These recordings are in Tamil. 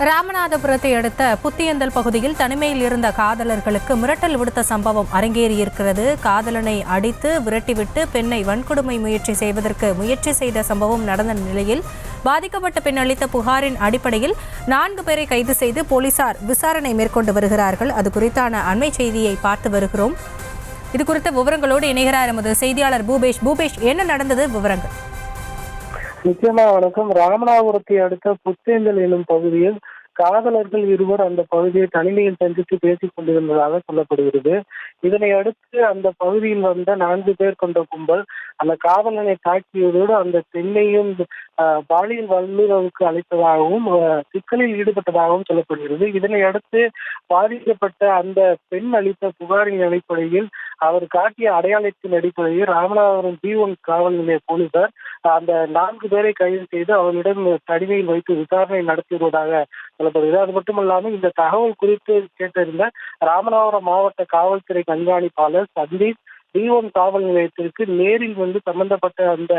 ராமநாதபுரத்தை அடுத்த புத்தியந்தல் பகுதியில் தனிமையில் இருந்த காதலர்களுக்கு மிரட்டல் விடுத்த சம்பவம் அரங்கேறியிருக்கிறது. காதலனை அடித்து விரட்டிவிட்டு பெண்ணை வன்கொடுமை முயற்சி செய்த சம்பவம் நடந்த நிலையில் பாதிக்கப்பட்ட பெண் அளித்த புகாரின் அடிப்படையில் 4 பேரை கைது செய்து போலீசார் விசாரணை மேற்கொண்டு வருகிறார்கள். அது குறித்தான அண்மை செய்தியை பார்த்து வருகிறோம். இது குறித்த விவரங்களோடு இணைகிறார் எமது செய்தியாளர் பூபேஷ். பூபேஷ், என்ன நடந்தது, விவரங்கள்? நிச்சயமா வணக்கம். ராமநாதபுரத்தை அடுத்த புத்தேந்தல் எனும் பகுதியில் காதலர்கள் இருவர் அந்த பகுதியை தனிமையில் சந்தித்து பேசிக் கொண்டிருந்ததாக சொல்லப்படுகிறது. இதனை அடுத்து அந்த பகுதியில் வந்த 4 பேர் கொண்ட கும்பல் அந்த காதலனை தாக்கியதோடு அந்த பெண்ணையும் பாலியல் வல்லுறவுக்கு அழைத்ததாகவும் சிக்கலில் ஈடுபட்டதாகவும் சொல்லப்படுகிறது. இதனை அடுத்து பாதிக்கப்பட்ட அந்த பெண் அளித்த புகாரின் அடிப்படையில் அவர் காட்டிய அடையாளத்தின் அடிப்படையில் ராமநாதபுரம் G1 காவல் நிலைய போலீசார் அந்த 4 பேரை கைது செய்து அவரிடம் தனிமையில் வைத்து விசாரணை நடத்தி வருவதாக சொல்லப்படுகிறது. அது மட்டுமல்லாமல் இந்த தகவல் குறித்து கேட்டிருந்த ராமநாதபுரம் மாவட்ட காவல்துறை கண்காணிப்பாளர் சந்தீப் G1 காவல் நிலையத்திற்கு நேரில் வந்து சம்பந்தப்பட்ட அந்த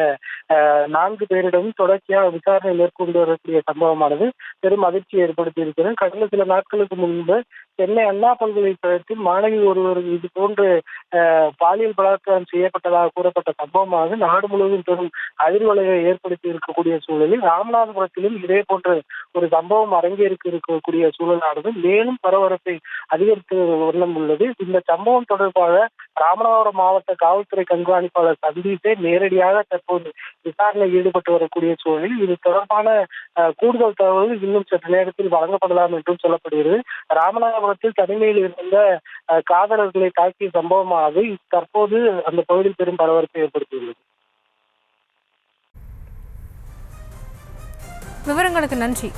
4 பேரிடமும் தொடர்ச்சியாக விசாரணை மேற்கொண்டு வரக்கூடிய சம்பவமானது பெரும் அதிர்ச்சி ஏற்படுத்தி இருக்கிறது. கடந்த சில நாட்களுக்கு முன்பு சென்னை அண்ணா பல்கலைக்கழகத்தில் மாணவி ஒருவர் இது போன்று பாலியல் பலாத்காரம் செய்யப்பட்டதாக கூறப்பட்ட சம்பவமாக நாடு முழுவதும் பெரும் அதிர்வலையை ஏற்படுத்தி இருக்கக்கூடிய சூழலில் ராமநாதபுரத்திலும் இதே போன்ற ஒரு சம்பவம் இருக்கக்கூடிய சூழலானது மேலும் பரபரப்பை அதிகரித்து வண்ணம் உள்ளது. இந்த சம்பவம் தொடர்பாக ராமநாதபுரம் மாவட்ட காவல்துறை கண்காணிப்பாளர் சந்தீப்பே நேரடியாக தற்போது விசாரணையில் ஈடுபட்டு வரக்கூடிய சூழலில் இது தொடர்பான கூடுதல் தகவல்கள் இன்னும் சற்று நேரத்தில் வழங்கப்படலாம் என்றும் சொல்லப்படுகிறது. ராமநாதபுரத்தில் தனிமையில் இருந்த காதலர்களை தாக்கிய சம்பவமானது தற்போது அந்த பகுதியில் பெரும் பரபரப்பை ஏற்படுத்தியுள்ளது. விவரங்களுக்கு நன்றி.